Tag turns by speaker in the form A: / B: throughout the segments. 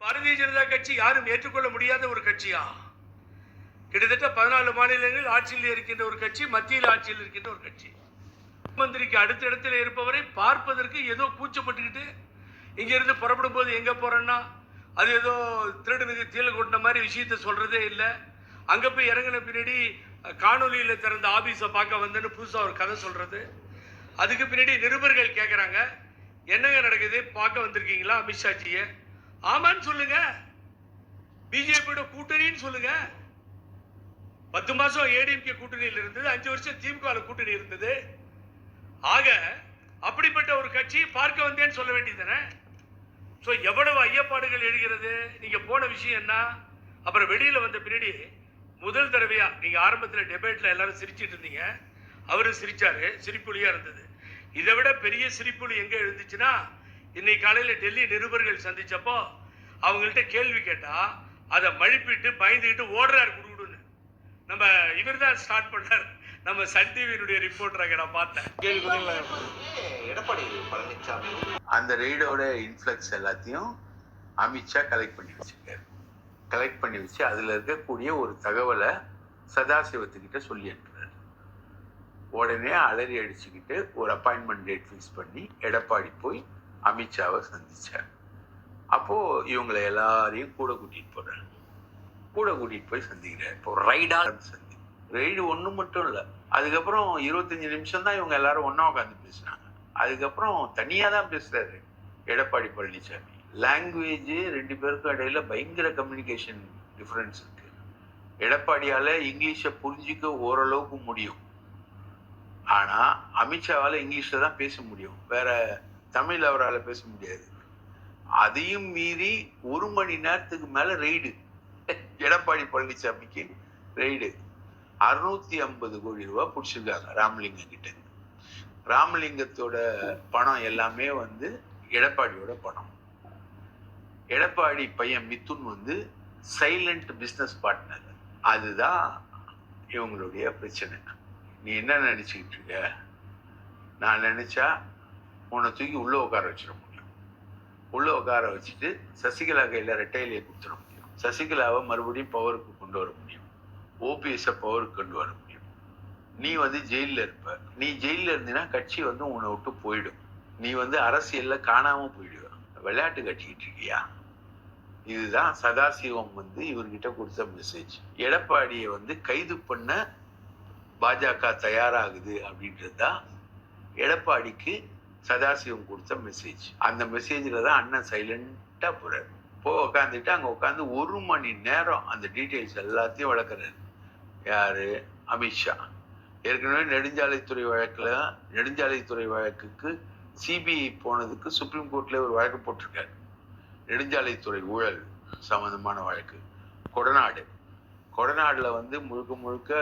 A: பாரதிய ஜனதா கட்சி யாரும் ஏற்றுக்கொள்ள முடியாத ஒரு கட்சியா? கிட்டத்தட்ட 14 மாநிலங்கள் ஆட்சியில் இருக்கின்ற ஒரு கட்சி, மத்தியில் ஆட்சியில் இருக்கின்ற ஒரு கட்சி. மந்திரிக்கு அடுத்த இடத்துல இருப்பவரை பார்ப்பதற்கு ஏதோ கூச்சப்பட்டுக்கிட்டு இங்க இருந்து புறப்படும் போது எங்க போறேன்னா அது ஏதோ திருடனுக்கு தீல கொட்டின மாதிரி விஷயத்த சொல்றதே இல்லை. அங்க போய் இறங்கின பின்னாடி காணொலியில திறந்த ஆபீஸை பார்க்க வந்தேன்னு புதுசா ஒரு கதை சொல்றது. அதுக்கு பின்னாடி நிருபர்கள் கேட்கறாங்க, என்னங்க நடக்குது, பார்க்க வந்திருக்கீங்களா அமித்ஷாஜியை? ஆமான்னு சொல்லுங்க. பிஜேபியோட கூட்டணின்னு சொல்லுங்க. 10 மாசம் ஏடிஎம்கே கூட்டணியில் இருந்தது, 5 வருஷம் திமுக கூட்டணி இருந்தது. ஆக அப்படிப்பட்ட ஒரு கட்சி பார்க்க வந்தேன்னு சொல்ல வேண்டியதானே? எவ்வளவு ஐயப்பாடுகள் எழுகிறது. நீங்க போன விஷயம் என்ன? அப்புறம் வெளியில வந்த பின்னாடி முதல் தடவையா நீங்க ஆரம்பத்தில் டிபேட்ல எல்லாரும் சிரிச்சிட்டு இருந்தீங்க, அவரு சிரிச்சாரு, சிரிப்புலியா இருந்தது. இதை விட பெரிய சிரிப்புலி எங்க எழுந்துச்சுன்னா, இன்னைக்கு காலையில டெல்லி நிருபர்கள் சந்திச்சப்போ அவங்கள்ட்ட கேள்வி கேட்டா அதை மழுப்பிட்டு பயந்துகிட்டு ஓடுறாரு குடுகுடுன்னு. நம்ம இவர் தான் ஸ்டார்ட் பண்ணார், நம்ம சன் டிவியினுடைய ரிப்போர்ட்டராக நான் பார்த்தேன்.
B: எடப்பாடி பழனிசாமி
C: அந்த ரெய்டோட இன்ஃப்ளக்ஸ் எல்லாத்தையும் அமித்ஷா கலெக்ட் பண்ணி வச்சிருக்காரு. கலெக்ட் பண்ணி வச்சு அதுல இருக்கக்கூடிய ஒரு தகவலை சதாசிவத்துக்கிட்ட சொல்லி அனுப்புறாரு. உடனே அலறி அடிச்சுக்கிட்டு ஒரு அப்பாயின்மெண்ட் டேட் ஃபிக்ஸ் பண்ணி எடப்பாடி போய் அமித்ஷாவை சந்திச்சார். அப்போ இவங்களை எல்லாரையும் கூட கூட்டிட்டு போறாரு. கூட கூட்டிட்டு போய் சந்திக்கிறார். இப்போ ரைடா சந்தி ரெய்டு ஒண்ணு மட்டும் இல்லை. அதுக்கப்புறம் 25 நிமிஷம் தான் இவங்க எல்லாரும் ஒன்னா உட்காந்து பேசுனாங்க. அதுக்கப்புறம் தனியா தான் பேசுறாரு எடப்பாடி பழனிசாமி. லாங்குவேஜ் ரெண்டு பேருக்கும் இடையில பயங்கர கம்யூனிகேஷன் டிஃபரன்ஸ் இருக்கு. எடப்பாடியால இங்கிலீஷை புரிஞ்சிக்க ஓரளவுக்கு முடியும், ஆனா அமித்ஷாவால இங்கிலீஷ்ல தான் பேச முடியும், வேற தமிழ் அவரால் பேச முடியாது. அதையும் மீறி 1 மணி நேரத்துக்கு மேல ரெய்டு, எடப்பாடி பழனிசாமிக்கு ரெய்டு. 650 கோடி ரூபாய் பிடிச்சிருக்காங்க ராமலிங்கம் கிட்ட. ராமலிங்கத்தோட பணம் எல்லாமே எடப்பாடியோட பணம். எடப்பாடி பையன் மிதுன் சைலண்ட் பிசினஸ் பார்ட்னர். அதுதான் இவங்களுடைய பிரச்சனை. நீ என்ன நினைச்சுக்கிட்டு இருக்க? நான் நினைச்சா உன்னை தூக்கி உள்ள உட்கார வச்சிட முடியும். உள்ள உட்கார வச்சுட்டு சசிகலா கையில ரெட்டையிலேயே கொடுத்துட முடியும். சசிகலாவை மறுபடியும் பவருக்கு கொண்டு வர முடியும். ஓபிஎஸ் பவருக்கு கொண்டு வர முடியும். நீ ஜெயில இருப்ப. நீ ஜெயில இருந்தீன்னா கட்சி உன்னை விட்டு போயிடும். நீ அரசியல்ல காணாம போயிடுவ. விளையாட்டு கட்டிக்கிட்டு இருக்கியா? இதுதான் சதாசிவம் இவர்கிட்ட கொடுத்த மெசேஜ். எடப்பாடியை கைது பண்ண பாஜக தயாராகுது அப்படின்றதுதான் எடப்பாடிக்கு சதாசிவம் கொடுத்த மெசேஜ். அந்த மெசேஜ்ல தான் அண்ணன் சைலண்டா போறாரு. உட்காந்துட்டு அங்க உட்காந்து 1 மணி நேரம் அந்த டீட்டெயில்ஸ் எல்லாத்தையும் வளர்க்குறாரு. யாரு? அமித்ஷா. ஏற்கனவே நெடுஞ்சாலைத்துறை வழக்குக்கு சிபிஐ போனதுக்கு சுப்ரீம் கோர்ட்ல ஒரு வழக்கு போட்டிருக்காரு. நெடுஞ்சாலைத்துறை ஊழல் சம்பந்தமான வழக்கு. கொடநாடுல முழுக்க முழுக்க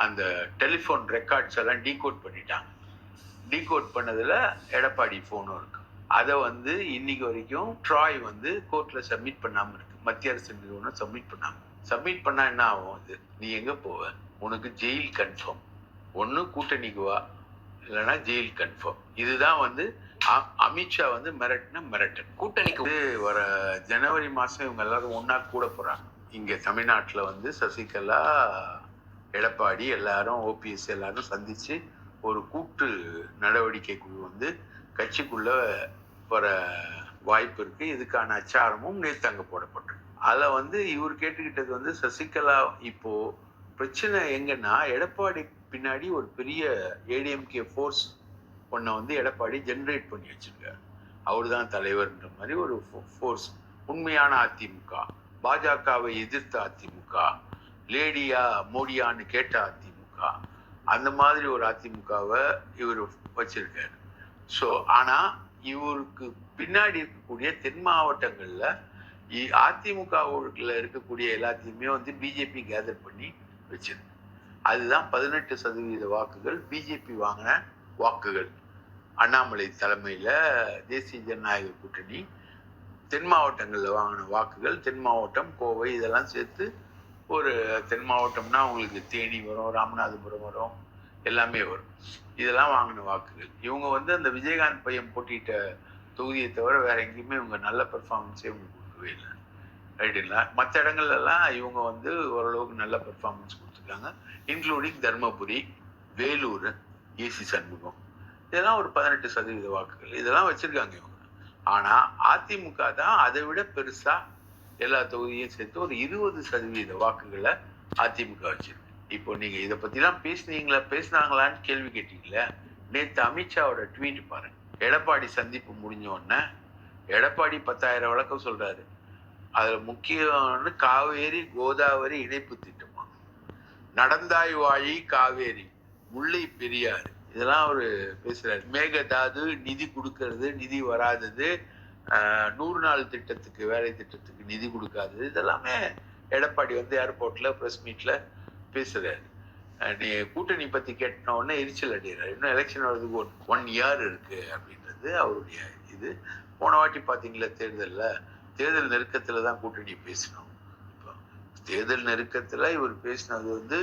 C: அந்த டெலிஃபோன் ரெக்கார்ட்ஸ் எல்லாம் டீகோட் பண்ணிட்டாங்க. டீகோட் பண்ணதுல எடப்பாடி போனும் இருக்கு. அதை இன்னைக்கு வரைக்கும் ட்ராய் கோர்ட்ல சப்மிட் பண்ணாம இருக்கு. மத்திய அரசு நிறுவனம் சப்மிட் பண்ணா என்ன ஆகும்? நீ எங்க போவ? உனக்கு ஜெயில் கன்ஃபார்ம். ஒண்ணு கூட்டணிக்கு வா, இல்லைன்னா ஜெயில் கன்ஃபார்ம். இதுதான் அமித்ஷா மிரட்டல். கூட்டணிக்கு வர ஜனவரி மாசம் இவங்க எல்லாரும் ஒன்னா கூட போறாங்க. இங்க தமிழ்நாட்டுல சசிகலா, எடப்பாடி எல்லாரும், ஓபிஎஸ் எல்லாரும் சந்திச்சு ஒரு கூட்டு நடவடிக்கை குழு கட்சிக்குள்ள வர வாய்ப்பு இருக்கு. இதுக்கான அச்சாரமும் நேற்று அங்க போடப்பட்டிருக்கு. அதுல இவர் கேட்டுக்கிட்டது சசிகலா இப்போ பிரச்சனை எங்கன்னா, எடப்பாடி பின்னாடி ஒரு பெரிய ஏடிஎம்கே ஃபோர்ஸ் ஒன்ன எடப்பாடி ஜெனரேட் பண்ணி வச்சிருக்காரு. அவரு தான் தலைவர்ன்ற மாதிரி ஒரு ஃபோர்ஸ். உண்மையான அதிமுக, பாஜகவை எதிர்த்த அதிமுக, லேடியா மோடியான்னு கேட்ட அதிமுக, அந்த மாதிரி ஒரு அதிமுகவை இவர் வச்சிருக்காரு. ஆனா இவருக்கு பின்னாடி இருக்கக்கூடிய தென் மாவட்டங்கள்ல அதிமுகவுல இருக்கக்கூடிய எல்லாத்தையுமே பிஜேபி கேதர் பண்ணி வச்சிருக்கு. அதுதான் 18% வாக்குகள் பிஜேபி வாங்கின வாக்குகள். அண்ணாமலை தலைமையில தேசிய ஜனநாயக கூட்டணி தென் மாவட்டங்கள்ல வாங்கின வாக்குகள். தென் மாவட்டம், கோவை இதெல்லாம் சேர்த்து ஒரு தென் மாவட்டம்னா உங்களுக்கு தேனி வரும், ராமநாதபுரம் வரும், எல்லாமே வரும். இதெல்லாம் வாங்கின வாக்குகள். இவங்க அந்த விஜயகாந்த் பையன் போட்டிட்ட தொகுதியை தவிர வேற எங்கேயுமே இவங்க நல்ல பெர்ஃபார்மன்ஸே இவங்க கொடுக்கவே இல்லை. ரைட்டுங்களா? மற்ற இடங்கள்லாம் இவங்க வந்து ஓரளவுக்கு நல்ல பெர்ஃபார்மன்ஸ் கொடுத்துருக்காங்க, இன்க்ளூடிங் தர்மபுரி, வேலூர், ஏசி சண்முகம், இதெல்லாம் ஒரு 18% வாக்குகள் இதெல்லாம் வச்சிருக்காங்க இவங்க. ஆனா அதிமுக தான் அதை விட பெருசா எல்லா தொகுதியும் சேர்த்து ஒரு 20% வாக்குகளை அதிமுக வச்சிருக்கு. இப்போ நீங்க இதை பத்திலாம் பேசினாங்களான்னு கேள்வி கேட்டீங்களே. நேற்று அமித்ஷாவோட ட்வீட் பாருங்க. எடப்பாடி சந்திப்பு முடிஞ்ச உடனே எடப்பாடி 10,000 வழக்கம் சொல்றாரு. அதுல முக்கியம்னு காவேரி கோதாவரி இணைப்பு திட்டமா, நடந்தாய் வாழி காவேரி, முல்லை பெரியாறு, இதெல்லாம் அவரு பேசுறாரு. மேகதாது நிதி கொடுக்கறது, நிதி வராதது, 100 நாள் திட்டத்துக்கு வேலை திட்டத்துக்கு நிதி கொடுக்காதது, இதெல்லாமே எடப்பாடி வந்து ஏர்போர்ட்ல பிரஸ் மீட்ல பேசுறாரு. நீ கூட்டணி பத்தி கேட்ட உடனே எரிச்சல் அடைகிறார். இன்னும் எலெக்ஷன் வர்றதுக்கு 1 இயர் இருக்கு அப்படின்றது அவருடைய இது. போன வாட்டி பாத்தீங்களா தேர்தல் நெருக்கத்துல தான் கூட்டணி பேசணும். இப்போ தேர்தல் நெருக்கத்துல இவர் பேசினது வந்து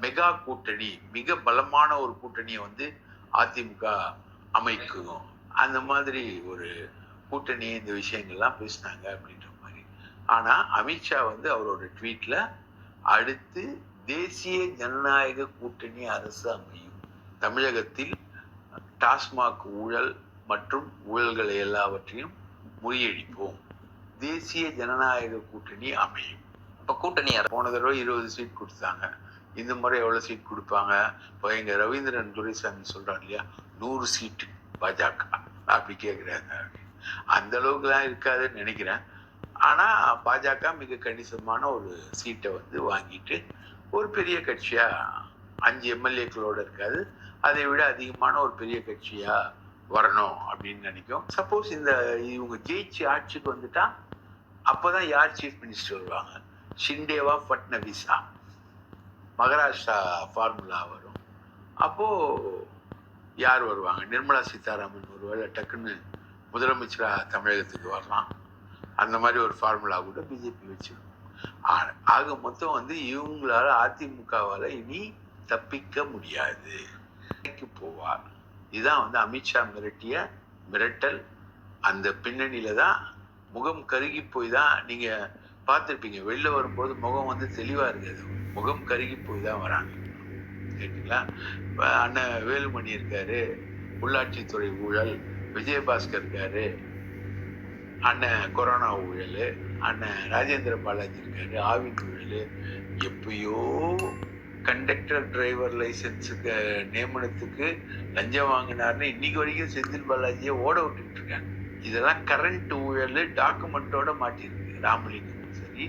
C: மெகா கூட்டணி, மிக பலமான ஒரு கூட்டணியை வந்து அதிமுக அமைக்கும், அந்த மாதிரி ஒரு கூட்டணி, இந்த விஷயங்கள்லாம் பேசினாங்க அப்படின்ற மாதிரி. ஆனா அமித்ஷா வந்து அவரோட ட்வீட்ல அடுத்து தேசிய ஜனநாயக கூட்டணி அரசு அமையும், தமிழகத்தில் டாஸ்மாக் ஊழல் மற்றும் ஊழல்களை எல்லாவற்றையும் முறியடிப்போம், தேசிய ஜனநாயக கூட்டணி அமையும்.
B: இப்ப கூட்டணி
C: போன தடவை 20 சீட் கொடுத்தாங்க, இந்த முறை எவ்வளவு சீட் கொடுப்பாங்க? இப்போ எங்க ரவீந்திரன் துரைசாமி சொல்றாங்க இல்லையா, 100 சீட்டு பாஜக அப்படி கேட்குறாங்க. அந்த அளவுக்குலாம் இருக்காதுன்னு நினைக்கிறேன். ஆனா பாஜக மிக கணிசமான ஒரு சீட்டை வந்து வாங்கிட்டு ஒரு பெரிய கட்சியா 5 எம்எல்ஏக்களோட இருக்காது, அதை விட அதிகமான ஒரு பெரிய கட்சியா வரணும் அப்படின்னு நினைக்கும். சப்போஸ் இவங்க ஜெயிச்சு ஆட்சிக்கு வந்துட்டா அப்பதான் யார் சீஃப் மினிஸ்டர் வருவாங்க? ஷிண்டேவா ஃபட்னவிஸா? மகாராஷ்டிரா ஃபார்முலா வரும். அப்போ யார் வருவாங்க? நிர்மலா சீதாராமன் ஒருவேளை டக்குன்னு முதலமைச்சரா தமிழகத்துக்கு வரலாம். அந்த மாதிரி ஒரு ஃபார்முலா கூட பிஜேபி வச்சிருக்கும். ஆக மொத்தம் வந்து இவங்களால அதிமுகவால இனி தப்பிக்க முடியாது, போவார். இதுதான் வந்து அமித்ஷா மிரட்டிய மிரட்டல். அந்த பின்னணியில தான் முகம் கருகி போய் தான் நீங்க பார்த்துருப்பீங்க. வெளில வரும்போது முகம் வந்து தெளிவா இருக்காது, முகம் கருகி போய் தான் வராங்க. கேட்டீங்களா? அண்ணன் வேலுமணி இருக்காரு, உள்ளாட்சித்துறை ஊழல், விஜயபாஸ்கர் இருக்காரு, அண்ணன் கொரோனா ஊழல், அண்ணன் ராஜேந்திர பாலாஜி இருக்காரு, ஆவின் ஊழல், எப்பயோ கண்டக்டர் டிரைவர் லைசன்ஸுக்கு நியமனத்துக்கு லஞ்சம் வாங்கினார்னு இன்னைக்கு வரைக்கும் செந்தில் பாலாஜியை ஓட விட்டுட்டு இருக்காங்க. இதெல்லாம் கரண்ட் ஊழல் டாக்குமெண்டோட மாட்டிருக்கு. ராமலிங்கம் சரி,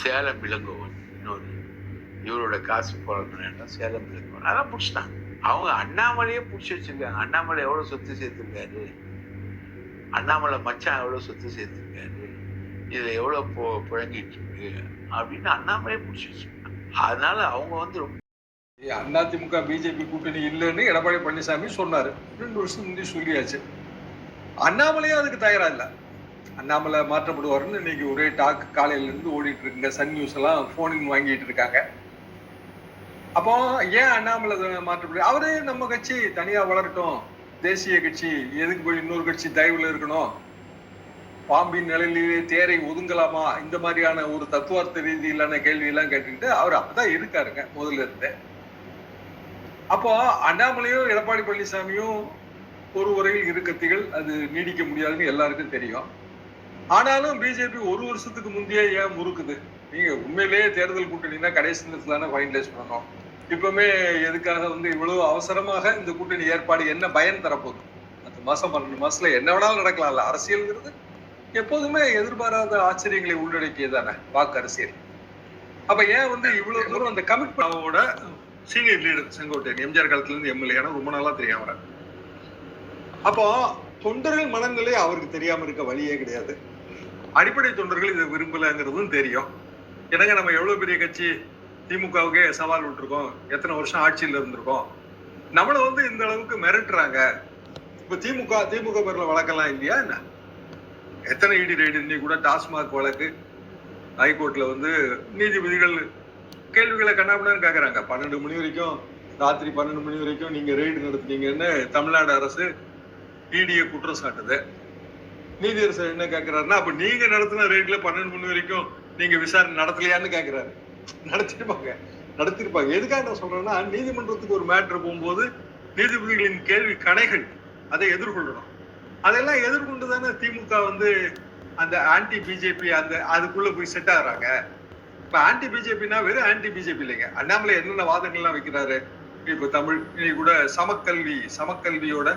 C: சேலம் இளங்கோவன் இன்னொரு இவரோட காசு போடணும், சேலம் இளங்கோவன் அதெல்லாம் பிடிச்சிட்டாங்க. அவங்க அண்ணாமலையே பிடிச்சி வச்சிருக்காங்க. அண்ணாமலை எவ்வளவு சொத்து சேர்த்திருக்காரு, அண்ணாமலை மச்சான் எவ்வளவு சொத்து சேர்த்திருக்காரு, இதுல எவ்வளவு புழங்கிட்டு இருக்கு அப்படின்னு அண்ணாமலையே பிடிச்சி வச்சிருக்காங்க. அதனால அவங்க வந்து ரொம்ப
D: அதிமுக பிஜேபி கூட்டணி இல்லைன்னு எடப்பாடி பழனிசாமி சொன்னாரு. 2 வருஷம் முந்தி சொல்லியாச்சு. அண்ணாமலையும் அதுக்கு தயாரா இல்லை. அண்ணாமலை மாற்றப்படுவாருன்னு இன்னைக்கு ஒரே டாக் காலையில இருந்து ஓடிட்டு இருக்குங்க. சன் நியூஸ் எல்லாம் போனின் வாங்கிட்டு இருக்காங்க. அப்போ ஏன் அண்ணாமலை மாற்றப்படு? அவரே நம்ம கட்சி தனியா வளரட்டும், தேசிய கட்சி எதுக்கு போய் இன்னொரு கட்சி தயவுல இருக்கணும், பாம்பின் நிலையிலே தேரை ஒதுங்கலாமா, இந்த மாதிரியான ஒரு தத்துவார்த்த ரீதியிலான கேள்வி எல்லாம் கேட்டுக்கிட்டு அவர் அப்பதான் இருக்காருங்க முதல்ல இருந்து. அப்போ அண்ணாமலையும் எடப்பாடி பழனிசாமியும் ஒரு உரையில் இருக்கத்திகள், அது நீடிக்க முடியாதுன்னு எல்லாருக்கும் தெரியும். ஆனாலும் பிஜேபி 1 வருஷத்துக்கு முந்தையே ஏன் முறுக்குது? நீங்க உண்மையிலேயே தேர்தல் கூட்டணினா கடைசி நேரத்துல ஃபைனலைஸ் பண்ணணும். இப்பவுமே எதுக்காக வந்து இவ்வளவு அவசரமாக இந்த கூட்டணி ஏற்பாடு என்ன பயன் தரப்போகுது? 10 மாசம் 12 மாசத்துல என்ன வேணாலும் நடக்கலாம்ல. அரசியல்ங்கிறது எப்போதுமே எதிர்பாராத ஆச்சரியங்களை உள்ளடக்கியதானே வாக்கு அரசியல். அப்ப ஏன் வந்து இவ்வளவு தூரம் அந்த கமிட்மெண்டோட சீனியர் லீடர் செங்கோட்டையன் எம்ஜிஆர் காலத்துல இருந்து எம்எல்ஏ ரொம்ப நாளா தெரியாம வர. அப்போ தொண்டர்கள் மனங்களே அவருக்கு தெரியாம இருக்க வழியே கிடையாது. அடிப்படை தொண்டர்கள் இதை விரும்பலங்கிறதும் தெரியும். என்னங்க நம்ம எவ்வளவு பெரிய கட்சி, திமுகவுக்கே சவால் விட்டுருக்கோம், எத்தனை வருஷம் ஆட்சியில் இருந்திருக்கோம், நம்மளை வந்து இந்த அளவுக்கு மிரட்டுறாங்க. இப்ப திமுக பேர்ல வழக்கெல்லாம் இல்லையா என்ன? எத்தனை இடி ரைடு இன்னைக்கு கூட டாஸ்மாக் வழக்கு ஹைகோர்ட்ல வந்து நீதிபதிகள் கேள்விகளை கண்ணாபின்னு கேட்கறாங்க. 12 மணி வரைக்கும், ராத்திரி 12 மணி வரைக்கும் நீங்க ரெய்டு நடத்துனீங்கன்னு தமிழ்நாடு அரசு இடியை குற்றம் சாட்டுது. நீதியரசர் என்ன கேட்கிறாருன்னா, அப்ப நீங்க நடத்தின ரேட்ல 12 மணி வரைக்கும் நீங்க விசாரணை நடத்தலையான்னு கேட்கிறாரு. நடத்திருப்பாங்க. எதுக்காக நான் சொல்றேன்னா, நீதிமன்றத்துக்கு ஒரு மேட்டர் போகும்போது நீதிபதிகளின் கேள்வி கணைகள் அதை எதிர்கொள்ளணும். அதெல்லாம் எதிர்கொண்டு தானே திமுக வந்து அந்த ஆன்டி பிஜேபி அந்த அதுக்குள்ள போய் செட் ஆகுறாங்க. இப்ப ஆன்டி பிஜேபினா வெறும் ஆன்டி பிஜேபி இல்லைங்க. அண்ணாமலை என்னென்ன வாதங்கள்லாம் வைக்கிறாரு. இப்ப தமிழ் இன்னைக்கு கூட சமக்கல்வியோட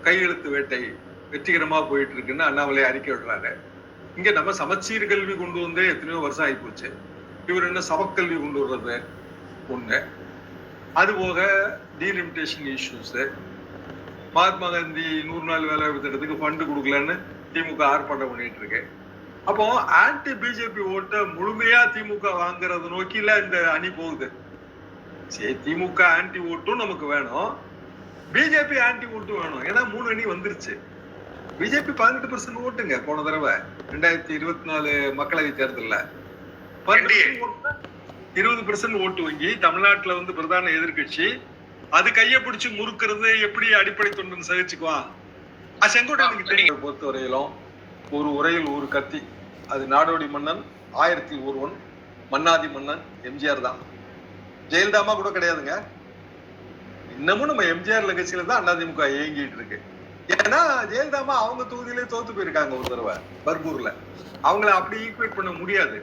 D: கையெழுத்து வேட்டை வெற்றிகரமா போயிட்டு இருக்குன்னு அண்ணாமலை அறிக்கை விடுறாரு. இங்க நம்ம சமச்சீர் கல்வி கொண்டு வந்தே எத்தனையோ வருஷம் ஆகி போச்சு. இவர் என்ன சமக்கல்வி கொண்டு வர்றது ஒண்ணு. அது போக டீலிமிட்டேஷன் இஷ்யூஸ், மகாத்மா காந்தி 100 நாள் வேலை திட்டத்துக்கு ஃபண்டு கொடுக்கலன்னு திமுக ஆர்ப்பாட்டம் பண்ணிட்டு இருக்கு. அப்போ ஆன்டி பிஜேபி ஓட்ட முழுமையா திமுக வாங்குறது நோக்கில இந்த அணி போகுது. சரி, திமுக ஆன்டி ஓட்டும் நமக்கு வேணும், பிஜேபி ஆன்டி ஓட்டும் வேணும். ஏன்னா 3 அணி வந்துருச்சு. பிஜேபி 18% ஓட்டுங்க போன தடவை 2024 மக்களவை தேர்தல்ல 20% ஓட்டு வங்கி. தமிழ்நாட்டுல வந்து பிரதான எதிர்கட்சி. அது கையை பிடிச்சு முறுக்கிறது எப்படி அடிப்படை தொண்டுன்னு சகிச்சுக்குவான். செங்கோட்டையனுக்கு தெரியும். பொறுத்தவரையிலும் ஒரு உரையில் ஒரு கத்தி. அது நாடோடி மன்னன் 1000ல் ஒருவன், மன்னாதி மன்னன் எம்ஜிஆர் தான். ஜெயலலிதாமா கூட கிடையாதுங்க. இன்னமும் நம்ம எம்ஜிஆர் லெகசியில தான் அதிமுக இயங்கிட்டு இருக்கு. ஏன்னா ஜெயலலிதாமா அவங்க தொகுதியிலே தோத்து போயிருக்காங்க ஒரு தடவை பர்கூர்ல. அவங்கள அப்படி ஈக்குவேட் பண்ண முடியாது.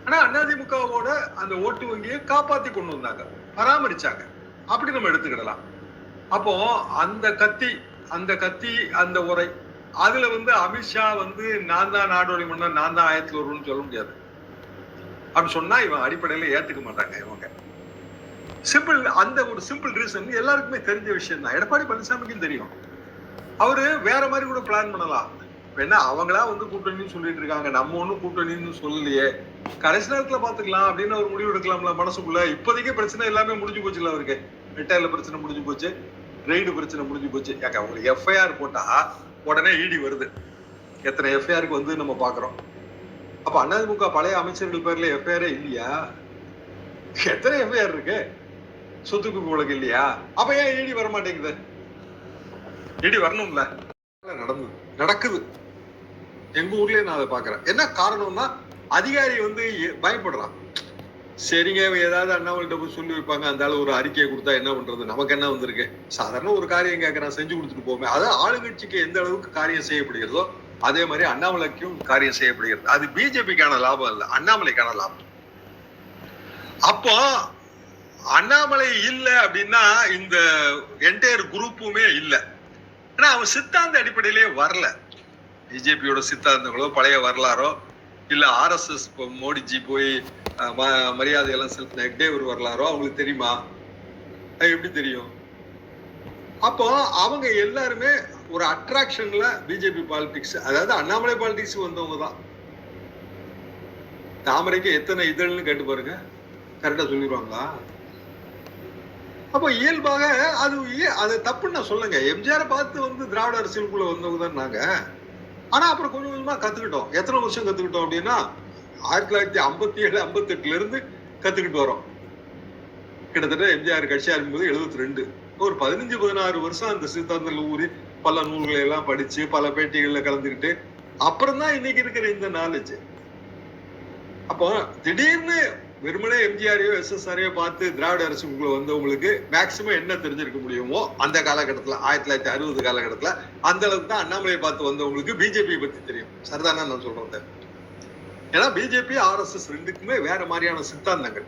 D: ஆனா அதிமுகவோட அந்த ஓட்டு வங்கியை காப்பாத்தி கொண்டு வந்தாங்க, பராமரிச்சாங்க. அப்படி நம்ம எடுத்துக்கிடலாம். அப்போ அந்த கத்தி அந்த உரை அதுல வந்து அமித்ஷா வந்து நான் தான் நாடோடி மன்னன், நான் தான் 1000ல் ஒருவன் சொல்ல முடியாது. அப்படி சொன்னா இவன் அடிப்படையில ஏத்துக்க மாட்டாங்க இவங்க. சிம்பிள். அந்த ஒரு சிம்பிள் ரீசன் எல்லாருக்குமே தெரிஞ்ச விஷயம் தான். எடப்பாடி பழனிசாமிக்கும் தெரியும். அவரு வேற மாதிரி கூட பிளான் பண்ணலாம். என்ன அவங்களா வந்து கூட்டணின்னு சொல்லிட்டு இருக்காங்க, நம்ம ஒண்ணும் கூட்டணின்னு சொல்லலையே, கடைசி நேரத்துல பாத்துக்கலாம் அப்படின்னு ஒரு முடிவு எடுக்கலாம்ல மனசுக்குள்ள. இப்போதைக்கு பிரச்சனை எல்லாமே முடிஞ்சு போச்சு இல்ல. அவருக்கு ரிட்டையர்ல பிரச்சனை முடிஞ்சு போச்சு, ரெய்டு பிரச்சனை முடிஞ்சு போச்சு. ஏங்க அவங்களுக்கு எஃப்ஐஆர் போட்டா உடனே இடி வருது. எத்தனை எஃப்ஐஆருக்கு வந்து நம்ம பாக்குறோம். அப்ப அதிமுக பழைய அமைச்சர்கள் பேர்ல எஃப்ஐஆரே இல்லையா? எத்தனை எஃப்ஐஆர் இருக்கு? சொத்துக்கு வழக்கு இல்லையா? அப்ப ஏன் இடி வர மாட்டேங்குது? இடி வரணும்ல. நடக்குது எங்க ஊர்லயே நான் அதை பாக்குறேன். என்ன காரணம்னா அதிகாரி வந்து பயப்படுறான். சரிங்க, ஏதாவது அண்ணாமலைகிட்ட போய் சொல்லி வைப்பாங்க, அந்த ஆளு ஒரு அறிக்கையை கொடுத்தா என்ன பண்றது, நமக்கு என்ன வந்திருக்கு, சாதாரண ஒரு காரியம் கேட்கறான், செஞ்சு கொடுத்துட்டு போமே. அதான் ஆளுங்கட்சிக்கு எந்த அளவுக்கு காரியம் செய்யப்படுகிறதோ அதே மாதிரி அண்ணாமலைக்கும் காரியம் செய்யப்படுகிறது. அது பிஜேபிக்கான லாபம் இல்ல, அண்ணாமலைக்கான லாபம். அப்போ அண்ணாமலை இல்லை அப்படின்னா இந்த என்டையர் குரூப்புமே இல்லை. ஏன்னா அவன் சித்தாந்த அடிப்படையிலேயே வரல. பிஜேபியோட சித்தாந்தங்களோ பழைய வரலாறோ இல்ல RSS மோடிஜி போய் மரியாதையெல்லாம் செலுத்தின ஹெக்டே ஒரு வரலாறோ அவங்களுக்கு தெரியுமா? எப்படி தெரியும்? அப்போ அவங்க எல்லாருமே ஒரு அட்ராக்ஷன்ல பிஜேபி பாலிடிக்ஸ், அதாவது அண்ணாமலை பாலிடிக்ஸ் வந்தவங்க தான். தாமரைக்கு எத்தனை இதழ்னு கேட்டு பாருங்க, கரெக்டா சொல்லிடுவாங்களா? அப்போ இயல்பாக அது தப்புன்னு நான் சொல்லுங்க. எம்ஜிஆரை பார்த்து வந்து திராவிட அரசியலுக்குள்ள வந்தவங்க தான் நாங்க. ஆனா அப்புறம் கொஞ்சம் கொஞ்சமா கத்துக்கிட்டோம். எத்தனை வருஷம் கத்துக்கிட்டோம் அப்படின்னா 1957 58ல இருந்து கத்துக்கிட்டு வரோம். கிட்டத்தட்ட எம்ஜிஆர் கட்சி ஆரம்பிக்கும்போது 72, ஒரு 15-16 வருஷம் அந்த சித்தாந்தத்தில் ஊறி பல நூல்களை எல்லாம் படிச்சு பல பேட்டிகள்ல கலந்துக்கிட்டு அப்புறம் தான் இன்னைக்கு இருக்கிற இந்த நாலேஜ். அப்போ திடீர்னு வெறுமனே எம்ஜிஆரையோ SSRையோ பார்த்து திராவிட அரசுக்குள்ள வந்தவங்களுக்கு மேக்சிமம் என்ன தெரிஞ்சிருக்க முடியுமோ அந்த காலகட்டத்துல 1960 காலகட்டத்துல அந்த அளவுக்கு தான் அண்ணாமலையை பார்த்து வந்தவங்களுக்கு பிஜேபி பத்தி தெரியும். சரிதானா நான் சொல்றேன்? ஏன்னா பிஜேபி RSS ரெண்டுக்குமே வேற மாதிரியான சித்தாந்தங்கள்.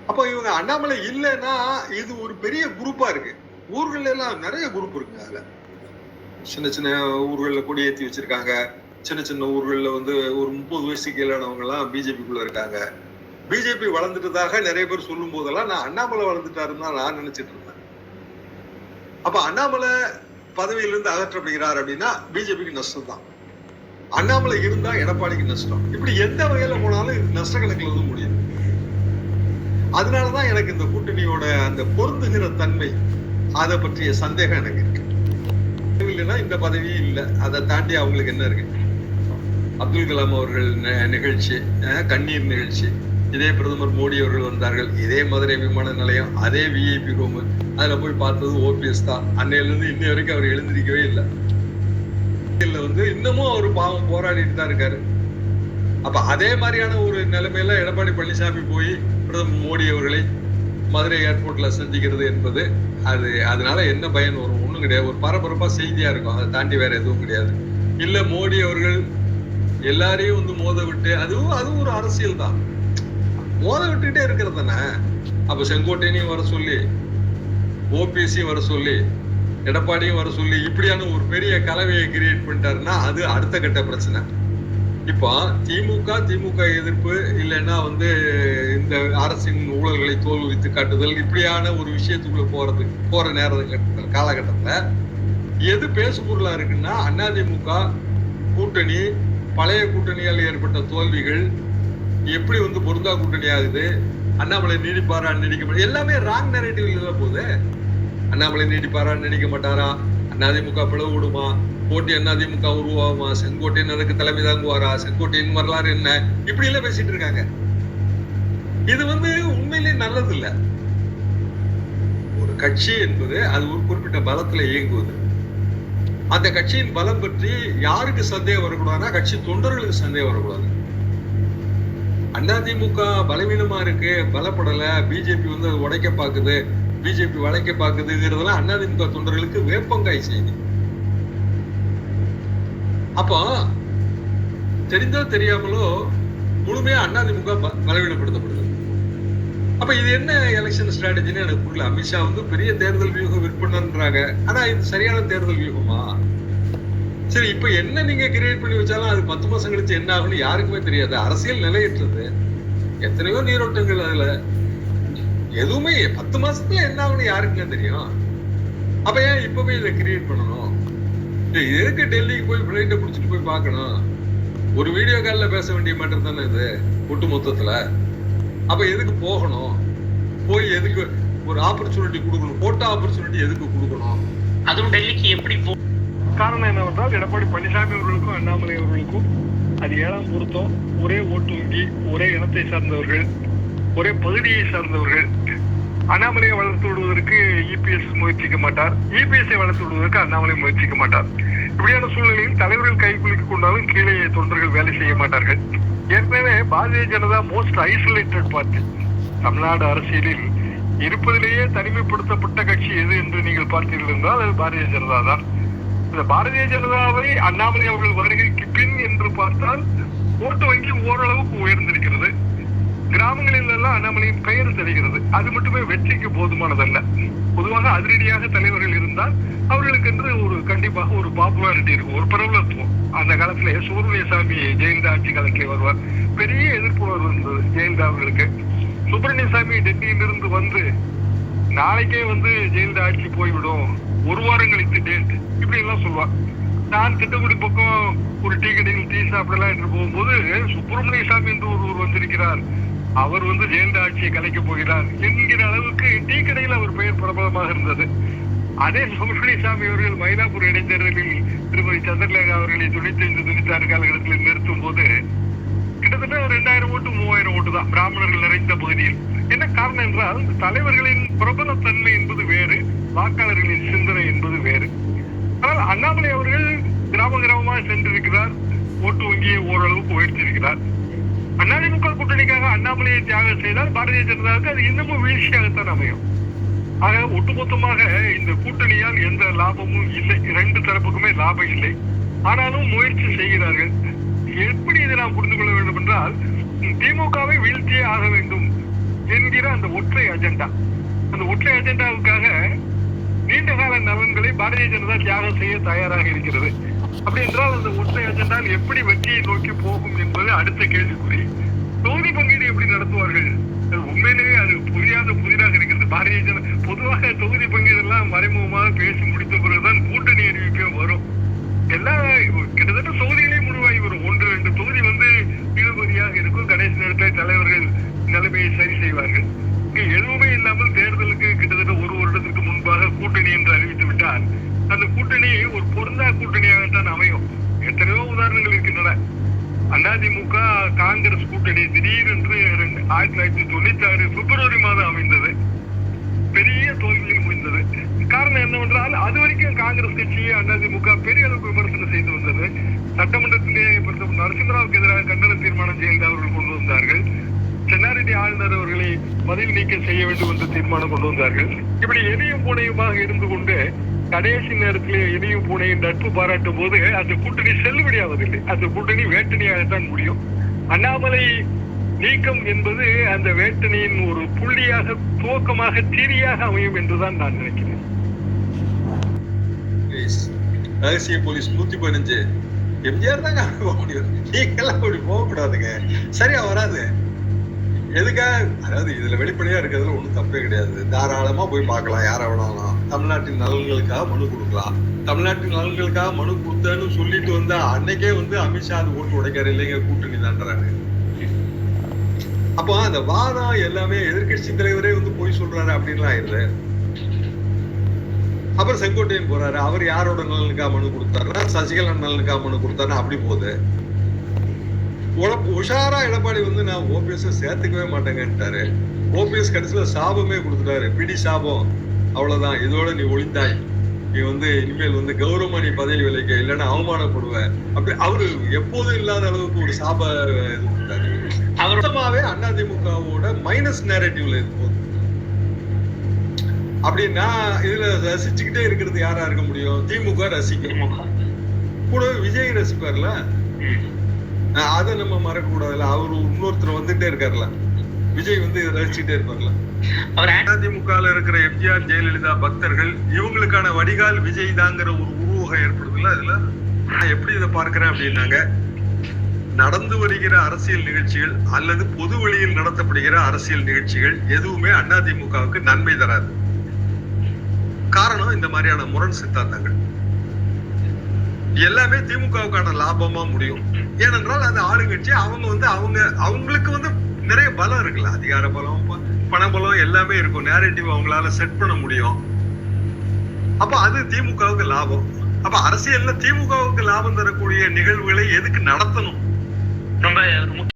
D: அப்போ இவங்க அண்ணாமலை இல்லைன்னா இது ஒரு பெரிய குரூப்பா இருக்கு. ஊர்கள்ல எல்லாம் நிறைய குரூப் இருக்குங்க. அதுல சின்ன சின்ன ஊர்கள்ல கொடியேற்றி வச்சிருக்காங்க. சின்ன சின்ன ஊர்கள்ல வந்து ஒரு 30 வயசுக்கு கீழானவங்க எல்லாம் பிஜேபிக்குள்ள இருக்காங்க. பிஜேபி வளர்ந்துட்டதாக நிறைய பேர் சொல்லும் போதெல்லாம் நான் அண்ணாமலை வளர்ந்துட்டாருன்னு தான் நான் நினைச்சிட்டு இருந்தேன். அப்ப அண்ணாமலை பதவியிலிருந்து அகற்றப்படுகிறார் அப்படின்னா பிஜேபிக்கு நஷ்டம் தான். அண்ணாமலை இருந்தா எடப்பாடிக்கு நஷ்டம். இப்படி எந்த வகையில போனாலும் இது நஷ்ட கணக்குல வந்து முடியும். அதனாலதான் எனக்கு இந்த கூட்டணியோட அந்த பொருந்துகிற தன்மை அதை பற்றிய சந்தேகம் எனக்கு இருக்கு. இல்லைன்னா இந்த பதவி இல்லை, அதை தாண்டி அவங்களுக்கு என்ன இருக்கு? அப்துல் கலாம் அவர்கள் நிகழ்ச்சி, கண்ணீர் நிகழ்ச்சி, இதே பிரதமர் மோடி அவர்கள் வந்தார்கள், இதே மதுரை விமான நிலையம், அதே VIP ரூம், அதுல போய் பார்த்தது OPS தான். அன்னையில இருந்து இன்னை வரைக்கும் அவர் எழுந்திருக்கவே இல்லை. அரசியல்ல வந்து இன்னமும் அவர் பாவம் போராடிட்டு தான் இருக்காரு. அப்ப அதே மாதிரியான ஒரு நிலைமையில எடப்பாடி பழனிசாமி போய் பிரதமர் மோடி அவர்களை மதுரை ஏர்போர்ட்ல சந்திக்கிறது என்பது அதனால என்ன பயன் வரும்? ஒண்ணும் கிடையாது. ஒரு பரபரப்பா செய்தியா இருக்கும், அதை தாண்டி வேற எதுவும் கிடையாது. இல்ல மோடி அவர்கள் எல்லாரையும் வந்து மோத விட்டு அதுவும் ஒரு அரசியல் தான், மோத விட்டுட்டே இருக்கிறது தானே. அப்ப செங்கோட்டையனையும் வர சொல்லி, ஓபிஎஸ்சியும் வர சொல்லி, எடப்பாடியும் வர சொல்லி இப்படியான ஒரு பெரிய கலவையை கிரியேட் பண்ணிட்டாருன்னா அது அடுத்த கட்ட பிரச்சனை. இப்போ திமுக எதிர்ப்பு இல்லைன்னா வந்து இந்த அரசின் ஊழல்களை தோல்வித்து காட்டுதல் இப்படியான ஒரு விஷயத்துக்குள்ள போற காலகட்டத்துல எது பேசு பொருளா இருக்குன்னா அதிமுக கூட்டணி, பழைய கூட்டணியால் ஏற்பட்ட தோல்விகள் எப்படி வந்து பொருந்தா கூட்டணி ஆகுது, அண்ணாமலை நீடிப்பாரா நீடிக்க மாட்டாரா, எல்லாமே ராங் நரேட்டிவ்ல போகுது. அண்ணாமலை நீடிப்பாரா நீடிக்க மாட்டாரா, அதிமுக பிளவு விடுமா, போட்டி அதிமுக உருவாகுமா, செங்கோட்டையன் அதுக்கு தலைமை தாங்குவாரா, செங்கோட்டையன் வரலாறு என்ன, இப்படி எல்லாம் பேசிட்டு இருக்காங்க. இது வந்து உண்மையிலேயே நல்லது இல்ல. ஒரு கட்சி என்பது அது ஒரு குறிப்பிட்ட பலத்துல இயங்குவது. அந்த கட்சியின் பலம் பற்றி யாருக்கு சந்தேகம் வரக்கூடாதுன்னா கட்சி தொண்டர்களுக்கு சந்தேகம் வரக்கூடாது. அதிமுக பலவீனமா இருக்கு, பலப்படல, பிஜேபி வந்து உடைக்க பாக்குது, பிஜேபி வளைக்க பாக்குதுங்கிறதெல்லாம் அதிமுக தொண்டர்களுக்கு வேப்பங்காய் செய்தி. அப்போ தெரிந்தோ தெரியாமலோ முழுமையா அதிமுக பலவீனப்படுத்தப்படுது. அப்ப இது என்ன எலெக்ஷன் ஸ்ட்ராட்டஜின்னு எனக்கு புரியல. அமித்ஷா வந்து பெரிய தேர்தல் வியூகம் விற்பனன்றாங்க, ஆனா இது சரியான தேர்தல் வியூகமா? சரி, இப்ப என்ன நீங்க கிரியேட் பண்ணி வச்சாலும் அது 10 மாசம் கழிச்சு என்ன ஆகும்னு யாருக்குமே தெரியாது. அரசியல் நிலையற்றது, எத்தனையோ நீரோட்டங்கள், அதுல எதுவுமே 10 மாசத்துல என்ன ஆகும்னு யாருக்குங்க தெரியும். அப்ப ஏன் இப்பவே இதை கிரியேட் பண்ணணும்? எதுக்கு டெல்லிக்கு போய் பிளைட்டை பிடிச்சிட்டு போய் பார்க்கணும்? ஒரு வீடியோ கால்ல பேச வேண்டிய மேட்டர் தானே இது ஒட்டு மொத்தத்துல. அப்ப எதுக்கு போகணும்? போய் எதுக்கு ஒரு ஆப்பர்ச்சுனிட்டி கொடுக்கணும்? போட்ட ஆப்பர்ச்சுனிட்டி எதுக்கு கொடுக்கணும்?
E: அதுவும் டெல்லிக்கு எப்படி
F: காரணம் என்னவென்றால் எடப்பாடி பழனிசாமி அவர்களுக்கும் அண்ணாமலை அவர்களுக்கும் அது 7ஆம் பொருத்தம். ஒரே ஓட்டு வங்கி, ஒரே இனத்தை சார்ந்தவர்கள், ஒரே பகுதியை சார்ந்தவர்கள். அண்ணாமலையை வளர்த்து விடுவதற்கு இபிஎஸ் முயற்சிக்க மாட்டார், இபிஎஸ்ஐ வளர்த்து விடுவதற்கு அண்ணாமலை முயற்சிக்க மாட்டார். இப்படியான சூழ்நிலையில் தலைவர்கள் கைக்குலுக்கிக் கொண்டாலும் கீழே தொண்டர்கள் வேலை செய்ய மாட்டார்கள். ஏற்கனவே Bharatiya Janata most isolated party. Tamil Nadu அரசியலில் இருப்பதிலேயே தனிமைப்படுத்தப்பட்ட கட்சி எது என்று நீங்கள் பார்த்தீர்கள் என்றால் அது பாரதிய ஜனதா தான். இந்த பாரதிய ஜனதாவை அண்ணாமலை அவர்கள் வருகைக்கு பின் என்று பார்த்தால் ஓட்டு வங்கி ஓரளவுக்கு உயர்ந்திருக்கிறது. கிராமங்களில் எல்லாம் அண்ணாமலையின் பெயர் தெரிகிறது. அது மட்டுமே வெற்றிக்கு போதுமானதல்ல. பொதுவாக அதிரடியாக தலைவர்கள் இருந்தால் அவர்களுக்கு என்று ஒரு கண்டிப்பாக ஒரு பாப்புலாரிட்டி இருக்கும், ஒரு பிரபலத்துவம். அந்த காலத்திலே சுப்பிரமணியசாமி ஜெயலலிதா ஆட்சி காலத்திலே வருவார், பெரிய எதிர்ப்புணர்வு இருந்தது ஜெயலலிதா அவர்களுக்கு. சுப்பிரமணியசாமி டெல்லியிலிருந்து வந்து நாளைக்கே வந்து ஜெயலலிதா ஆட்சி போய்விடும், ஒரு வாரம் கழித்து டேட், இப்படி எல்லாம் சொல்லுவார். நான் திட்டக்குடி பக்கம் ஒரு டீ கடையில் டீ சாப்பிடலாம் என்று போகும்போது சுப்பிரமணியசாமி என்று ஒருவர் வந்திருக்கிறார், அவர் வந்து ஜெயலலிதா ஆட்சியை கலைக்க போகிறார் என்கிற அளவுக்கு டீ கடையில் அவர் பெயர் பிரபலமாக இருந்தது. அதே சுப்பிரமணியசாமி அவர்கள் மயிலாப்பூர் இடைத்தேர்தலில் திருமதி சந்திரலேகா அவர்களை 95-96 காலகட்டத்தில் நிறுத்தும் போது கிட்டத்தட்ட 2000 ஓட்டு 3000 ஓட்டு தான் பிராமணர்கள் நிறைந்த பகுதியில். என்ன காரணம் என்றால் தலைவர்களின் பிரபலத்தன்மை என்பது வேறு, வாக்காளர்களின் சிந்தனை என்பது வேறு. ஆனால் அண்ணாமலை அவர்கள் கிராமமாக சென்றிருக்கிறார், ஓட்டு வங்கியை ஓரளவுக்கு உயர்த்தியிருக்கிறார். அதிமுக கூட்டணிக்காக அண்ணாமலையை தியாகம் செய்தால் பாரதிய ஜனதாவுக்கு அது இன்னமும் வீழ்ச்சியாகத்தான் அமையும். ஆக ஒட்டுமொத்தமாக இந்த கூட்டணியால் எந்த லாபமும் இல்லை, 2 தரப்புக்குமே லாபம் இல்லை. ஆனாலும் முயற்சி செய்கிறார்கள். எப்படி இதை நாம் புரிந்து கொள்ள வேண்டும் என்றால் திமுகவை வீழ்த்தியே ஆக வேண்டும் என்கிற அந்த ஒற்றை அஜெண்டா, அந்த ஒற்றை அஜெண்டாவுக்காக நீண்டகால நலன்களை பாரதிய ஜனதா தியாகம் செய்ய தயாராக இருக்கிறது. அப்படி என்றால் அந்த ஒற்றை அஜெண்டால் எப்படி வெற்றியை நோக்கி போகும் என்பது அடுத்த கேள்விக்குறி. தொகுதி பங்கீடு எப்படி நடத்துவார்கள்? உண்மையிலேயே அது புதிதாக இருக்கிறது. பாரதிய ஜனதா பொதுவாக தொகுதி பங்கீடெல்லாம் மறைமுகமாக பேசி முடித்த பிறகுதான் கூட்டணி அறிவிப்பே வரும். எல்லா கிட்டத்தட்ட தொகுதிகளையும் உருவாகி வரும். 1-2 தொகுதி வந்து இழுபறியாக இருக்கும். கடைசி நேரத்தில் தலைவர்கள் நிலைமையை சரி செய்வார்கள். எதுவுமே இல்லாமல் தேர்தலுக்கு கிட்டத்தட்ட 1 வருடத்திற்கு முன்பாக கூட்டணி என்று அறிவித்து விட்டால் அந்த கூட்டணி ஒரு பொருந்தா கூட்டணியாகத்தான் அமையும். எத்தனையோ உதாரணங்கள் இருக்கின்றன. அதிமுக காங்கிரஸ் கூட்டணி திடீரென்று 1996 பிப்ரவரி மாதம் அமைந்தது. பெரிய தோல்வியில் முடிந்தது. காரணம் என்னவென்றால் அது வரைக்கும் காங்கிரஸ் கட்சியை அதிமுக பெரிய அளவுக்கு விமர்சனம் செய்து வந்தது. சட்டமன்றத்திலே நரசிம்மராவுக்கு எதிராக கண்டன தீர்மானம் ஜெயலலிதா அவர்கள் கொண்டு வந்தார்கள். சென்னாரெட்டி ஆளுநர் அவர்களை பதவி நீக்கம் செய்ய வேண்டும் என்று தீர்மானம் கொண்டு வந்தார்கள். இப்படி எளியும் பூனையுமாக இருந்து கொண்டு கடைசி நேரத்திலே எளியும் பூனையின் நட்பு பாராட்டும் போது அந்த கூட்டணி செல்லுபடியாவதில்லை. அந்த கூட்டணி வேட்டணியாகத்தான் முடியும். அண்ணாமலை நீக்கம் என்பது அந்த வேட்டணியின் ஒரு புள்ளியாக, துவக்கமாக, தீரியாக அமையும் என்றுதான் நான் நினைக்கிறேன்.
D: ரகசிய போலீஸ் 115 எம்ஜிஆர் தாங்க போக முடியும். நீங்கெல்லாம் அப்படி போகக்கூடாதுங்க, சரியா வராது. எதுக்காக? அதாவது இதுல வெளிப்படையா இருக்கிறதுல ஒண்ணும் தப்பே கிடையாது. தாராளமா போய் பார்க்கலாம், யார வேணாலும். தமிழ்நாட்டின் நலன்களுக்காக மனு கொடுக்கலாம். தமிழ்நாட்டின் நலன்களுக்காக மனு கொடுத்தேன்னு சொல்லிட்டு வந்தா அன்னைக்கே அமித்ஷா அது ஓட்டு உடைக்காரு இல்லைங்க, கூட்டணி தான்றாரு. அப்போ அந்த வாதம் எல்லாமே எதிர்கட்சி தலைவரே போய் சொல்றாரு அப்படின்லாம் ஆயிடுது. அப்புறம் செங்கோட்டையன் போறாரு, அவர் யாரோட நலனுக்காக மனு கொடுத்தாருன்னா சசிகலா நலனுக்காக மனு கொடுத்தாருன்னா அப்படி போகுது. உஷாரா எடப்பாடி நான் ஓபிஎஸ் சேர்த்துக்கவே மாட்டேங்கன்ட்டாரு. ஓபிஎஸ் கடைசியில சாபமே கொடுத்துட்டாரு, பிடி சாபம், அவ்வளவுதான், இதோட நீ ஒளிந்தாய், நீ இனிமேல் கௌரவமா நீ பதவி விலைக்க, இல்லைன்னா அவமானப்படுவ, அப்படி அவரு எப்போதும் இல்லாத அளவுக்கு ஒரு சாப இது கொடுத்தாரு. அவருமாவே அதிமுகவோட மைனஸ் நேரட்டிவ்ல இது போகுது. அப்படின்னா இதுல ரசிச்சுக்கிட்டே இருக்கிறது யாரா இருக்க முடியும்? திமுக ரசிக்கும், கூடவே விஜய் ரசிப்பார்ல, அதை நம்ம மறக்க கூடாதுல்ல. அவரு இன்னொருத்தர் வந்துட்டே இருக்காருல்ல, விஜய் ரசிச்சுட்டே இருப்பார்ல. அதிமுகல இருக்கிற எம்ஜிஆர் ஜெயலலிதா பக்தர்கள் இவங்களுக்கான வடிகால் விஜய் தாங்கிற ஒரு உருவகம் ஏற்படுதுல்ல. அதுல நான் எப்படி இதை பார்க்கிறேன் அப்படின்னாங்க, நடந்து வருகிற அரசியல் நிகழ்ச்சிகள் அல்லது பொது வழியில் நடத்தப்படுகிற அரசியல் நிகழ்ச்சிகள் எதுவுமே அதிமுகவுக்கு நன்மை தராது. காரணம் இந்த மாதிரியான முரண் சித்தாந்தங்கள் எல்லாமே திமுகவுக்கான லாபமா முடியும். ஏனென்றால் அது ஆளுங்கட்சி, அவங்களுக்கு நிறைய பலம் இருக்குல்ல, அதிகார பலம், பண பலம் எல்லாமே இருக்கும். நேரேட்டிவ் அவங்களால செட் பண்ண முடியும். அப்ப அது திமுகவுக்கு லாபம். அப்ப அரசியல்ல திமுகவுக்கு லாபம் தரக்கூடிய நிகழ்வுகளை எதுக்கு நடத்தணும்? ரொம்ப